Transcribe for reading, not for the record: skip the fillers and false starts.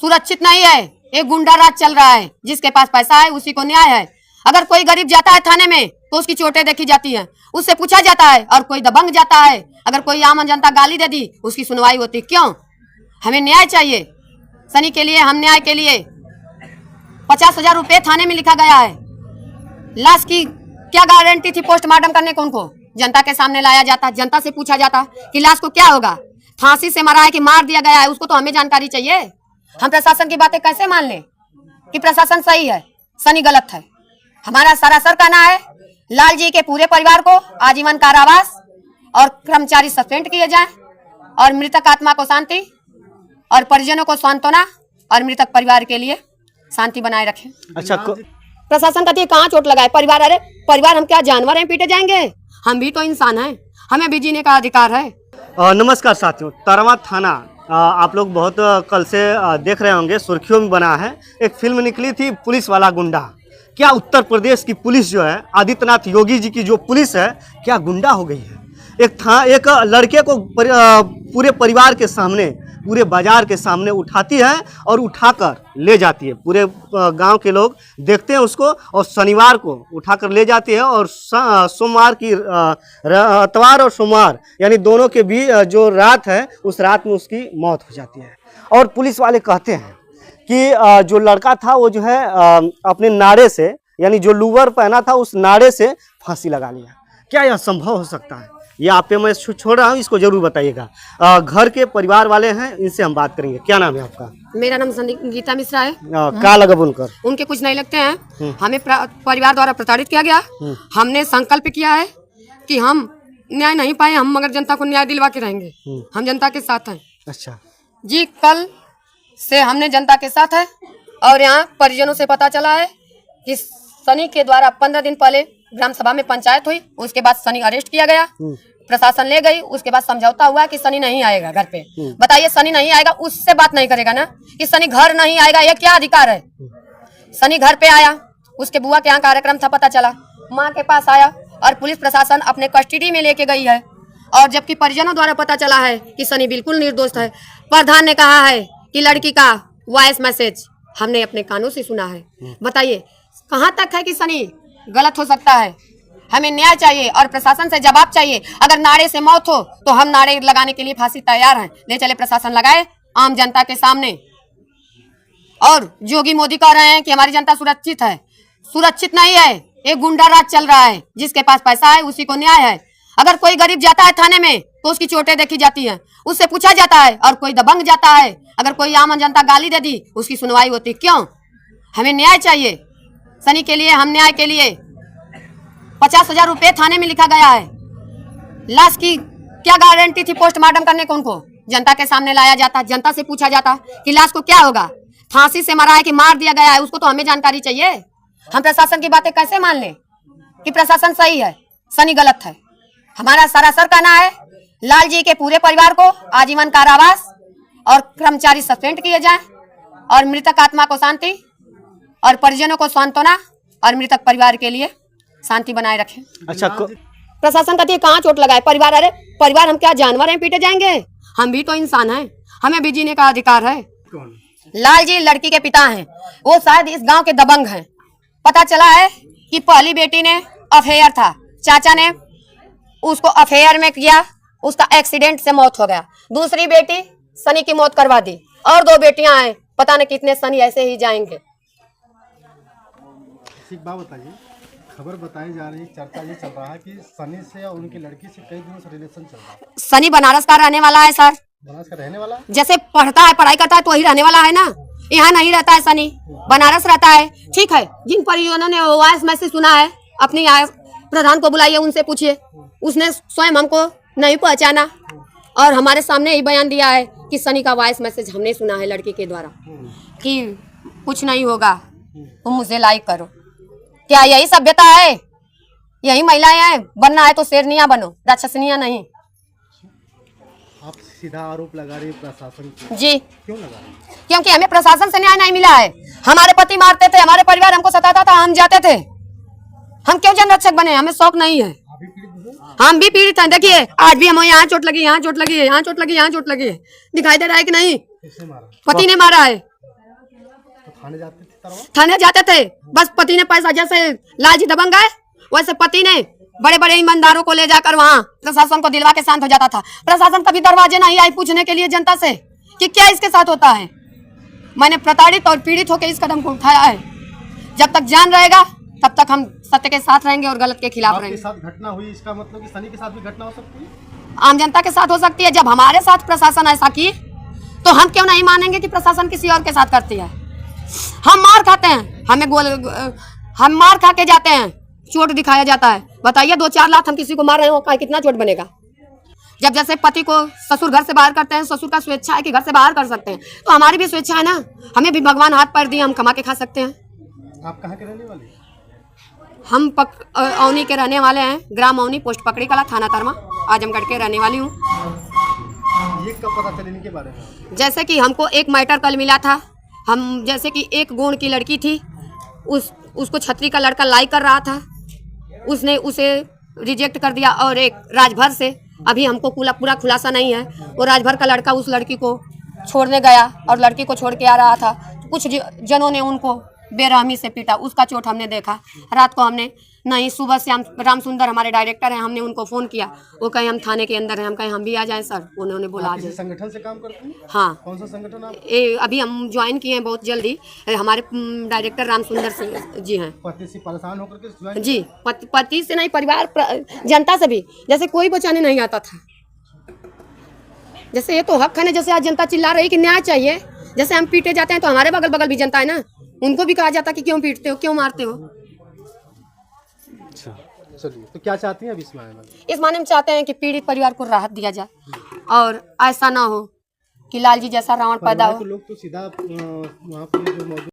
सुरक्षित नहीं है। एक गुंडा राज चल रहा है, जिसके पास पैसा है उसी को न्याय है। अगर कोई गरीब जाता है थाने में तो उसकी चोटें देखी जाती हैं, उससे पूछा जाता है। और कोई दबंग जाता है, अगर कोई आम जनता गाली दे दी उसकी सुनवाई होती। क्यों? हमें न्याय चाहिए। सनी के लिए, हम न्याय के लिए 50,000 रुपये थाने में लिखा गया है। लाश की क्या गारंटी थी पोस्टमार्टम करने को? उनको जनता के सामने लाया जाता, जनता से पूछा जाता कि लाश को क्या होगा, फांसी से मरा है कि मार दिया गया है, उसको तो हमें जानकारी चाहिए। हम प्रशासन की बातें कैसे मान लें कि प्रशासन सही है, सनी गलत है? हमारा सरासर कहना है लाल जी के पूरे परिवार को आजीवन कारावास और कर्मचारी सस्पेंड किए जाएं और मृतक आत्मा को शांति और परिजनों को सांत्वना और मृतक परिवार के लिए शांति बनाए रखें। अच्छा, प्रशासन कहती है कहाँ चोट लगा है? परिवार, अरे परिवार हम क्या जानवर हैं पीटे जाएंगे? हम भी तो इंसान हैं, हमें भी जीने का अधिकार है। नमस्कार साथियों, तरवा थाना आप लोग बहुत कल से देख रहे होंगे, सुर्खियों में बना है। एक फिल्म निकली थी पुलिस वाला गुंडा। क्या उत्तर प्रदेश की पुलिस जो है, आदित्यनाथ योगी जी की जो पुलिस है, क्या गुंडा हो गई है? एक लड़के को पूरे परिवार के सामने, पूरे बाजार के सामने उठाती है और उठाकर ले जाती है। पूरे गांव के लोग देखते हैं उसको, और शनिवार को उठाकर ले जाती है। और सोमवार की इतवार और सोमवार यानी दोनों के बीच जो रात है, उस रात में उसकी मौत हो जाती है। और पुलिस वाले कहते हैं कि जो लड़का था वो जो है अपने नाड़े से, यानी जो लूवर पहना था उस नाड़े से फांसी लगा लिया। क्या यह संभव हो सकता है? ये आप पे मैं छोड़ रहा हूँ, इसको जरूर बताइएगा। घर के परिवार वाले हैं, इनसे हम बात करेंगे। क्या नाम है आपका? मेरा नाम गीता मिश्रा है। क्या लगा बोलकर? उनके कुछ नहीं लगते हैं। हमें परिवार द्वारा प्रताड़ित किया गया। हमने संकल्प किया है कि हम न्याय नहीं पाए, हम मगर जनता को न्याय दिलवा के रहेंगे। हम जनता के साथ हैं। अच्छा जी, कल से हमने जनता के साथ है। और यहाँ परिजनों से पता चला है कि सनी के द्वारा 15 दिन पहले ग्राम सभा में पंचायत हुई, उसके बाद सनी अरेस्ट किया गया, प्रशासन ले गई। उसके बाद समझौता हुआ कि सनी नहीं आएगा घर पे। बताइए, सनी नहीं आएगा, उससे बात नहीं करेगा ना कि सनी घर नहीं आएगा? ये क्या अधिकार है? सनी घर पे आया, उसके बुआ के यहाँ कार्यक्रम था, पता चला, माँ के पास आया और पुलिस प्रशासन अपने कस्टडी में लेके गई है। और जबकि परिजनों द्वारा पता चला है कि सनी बिल्कुल निर्दोष है। प्रधान ने कहा है कि लड़की का वॉइस मैसेज हमने अपने कानों से सुना है। बताइए कहाँ तक है कि सनी गलत हो सकता है? हमें न्याय चाहिए और प्रशासन से जवाब चाहिए। अगर नारे से मौत हो तो हम नारे लगाने के लिए फांसी तैयार हैं। ले चले, प्रशासन लगाए आम जनता के सामने। और योगी मोदी कह रहे हैं कि हमारी जनता सुरक्षित है। सुरक्षित नहीं है। एक गुंडा राज चल रहा है, जिसके पास पैसा है उसी को न्याय है। अगर कोई गरीब जाता है थाने में तो उसकी चोटें देखी जाती हैं, उससे पूछा जाता है। और कोई दबंग जाता है, अगर कोई आम जनता गाली दे दी उसकी सुनवाई होती। क्यों? हमें न्याय चाहिए। सनी के लिए, हम न्याय के लिए 50,000 रुपये थाने में लिखा गया है। लाश की क्या गारंटी थी पोस्टमार्टम करने को? उनको जनता के सामने लाया जाता, जनता से पूछा जाता कि लाश को क्या होगा, फांसी से मरा है कि मार दिया गया है, उसको तो हमें जानकारी चाहिए। हम प्रशासन की बातें कैसे मान लें कि प्रशासन सही है, सनी गलत है? हमारा सरासर कहना है लाल जी के पूरे परिवार को आजीवन कारावास और कर्मचारी सस्पेंड किए जाएं और मृतक आत्मा को शांति और परिजनों को सांत्वना और मृतक परिवार के लिए शांति बनाए रखें। अच्छा, प्रशासन कहती है कहाँ चोट लगा है? परिवार, अरे परिवार हम क्या जानवर हैं पीटे जाएंगे? हम भी तो इंसान हैं, हमें भी जीने का अधिकार है। लाल जी लड़की के पिता हैं, वो शायद इस गांव के दबंग हैं। पता चला है कि पहली बेटी ने अफेयर था, चाचा ने उसको अफेयर में किया, उसका एक्सीडेंट से मौत हो गया। दूसरी बेटी सनी की मौत करवा दी और 2 बेटियां हैं, पता नहीं कितने सनी ऐसे ही जाएंगे। एक बात बताइए, खबर बताई जा रही, चर्चा ये चल रहा है कि सनी से और उनकी लड़की से कई दिनों से रिलेशन चल रहा है। सनी बनारस का रहने वाला है सर। बनारस का रहने वाला? जैसे पढ़ता है, पढ़ाई करता है तो वही रहने वाला है ना। यहाँ नहीं रहता है सनी, बनारस रहता है। ठीक है, जिन परिजनों ने वॉइस मैसेज सुना है, अपनी प्रधान को बुलाइए, उनसे पूछिए। उसने स्वयं हमको नहीं पहचाना और हमारे सामने ही बयान दिया है कि सनी का वॉइस मैसेज हमने सुना है लड़की के द्वारा कि कुछ नहीं होगा, तुम मुझे लाइक करो। क्या यही सभ्यता है? यही महिलाएं हैं? बनना है तो शेरनिया बनो, राक्षसनिया नहीं। आप सीधा आरोप लगा रही प्रशासन पे। जी, क्यों लगा रही? क्योंकि हमें प्रशासन से न्याय नहीं मिला है। हमारे पति मारते थे, हमारे परिवार हमको सताता था, हम जाते थे। हम क्यों जनरक्षक बने? हमें शौक नहीं है। हम भी पीड़ित हैं। देखिए आज भी हमें यहाँ चोट लगी, यहाँ चोट लगी है, यहाँ चोट लगी, यहाँ चोट लगी है। दिखाई दे रहा है कि नहीं? पति ने मारा है। थाने जाते थे तरवा? थाने जाते थे, बस पति ने पैसा, जैसे लालजी दबंग गए वैसे पति ने बड़े बड़े ईमानदारों को ले जाकर वहाँ प्रशासन को दिलवा के शांत हो जाता था। प्रशासन कभी दरवाजे नहीं आई पूछने के लिए जनता से कि क्या इसके साथ होता है। मैंने प्रताड़ित और पीड़ित होकर इस कदम को उठाया है। जब तक जान रहेगा तब तक हम सत्य के साथ रहेंगे और गलत के खिलाफ आपके रहेंगे। साथ घटना हुई, इसका मतलब कि सनी के साथ भी घटना हो सकती है? आम जनता के साथ हो सकती है। जब हमारे साथ प्रशासन ऐसा की तो हम क्यों नहीं मानेंगे कि प्रशासन किसी और के साथ करती है। हम मार खाते हैं, हम मार खा के जाते हैं, चोट दिखाया जाता है। बताइए 2-4 लाख हम किसी को मार रहे हो, कितना चोट बनेगा। जब जैसे पति को ससुर घर से बाहर करते हैं, ससुर का स्वेच्छा है कि घर से बाहर कर सकते हैं, तो हमारी भी स्वेच्छा है ना। हमें भी भगवान हाथ पैर दिए, हम कमा के खा सकते हैं। आप कहाँ के रहने वाले? हम औनी के रहने वाले हैं, ग्राम औनी, पोस्ट पकड़ी कला, थाना तरमा, आजमगढ़ के रहने वाली हूँ। ये कब पता चले इनके बारे में? जैसे कि हमको एक मैटर कल मिला था। हम जैसे कि एक गोंड की लड़की थी, उसको छतरी का लड़का लाइक कर रहा था, उसने उसे रिजेक्ट कर दिया। और एक राजभर से, अभी हमको पूरा खुलासा नहीं है, वो राजभर का लड़का उस लड़की को छोड़ने गया और लड़की को छोड़ के आ रहा था। कुछ जनों ने उनको बेरहमी से पीटा, उसका चोट हमने देखा। रात को हमने नहीं, सुबह से हम राम सुंदर हमारे डायरेक्टर हैं, हमने उनको फ़ोन किया। वो कहीं हम थाने के अंदर हैं, हम कहीं हम भी आ जाएं सर। उन्होंने बोला आ किसी जाए। संगठन से काम करते हैं? हाँ, कौन सा संगठन आप? अभी हम ज्वाइन किए हैं बहुत जल्दी। हमारे डायरेक्टर राम सुंदर सिंह जी हैं। पति से परेशान होकर के ज्वाइन? जी, पति से नहीं, परिवार जनता से भी। जैसे कोई बचाने नहीं आता था। जैसे ये तो हक है ना, जैसे आज जनता चिल्ला रही कि न्याय चाहिए। जैसे हम पीटे जाते हैं तो हमारे बगल बगल भी जनता है ना, उनको भी कहा जाता कि क्यों पीटते हो, क्यों मारते हो। अच्छा, चलिए, तो क्या चाहती हैं अब इस मामले में? इस माने हम चाहते हैं कि पीड़ित परिवार को राहत दिया जाए और ऐसा ना हो कि लालजी जैसा रावण पैदा परिवार हो। के लोग तो सीधा वहाँ पे जो मौजूद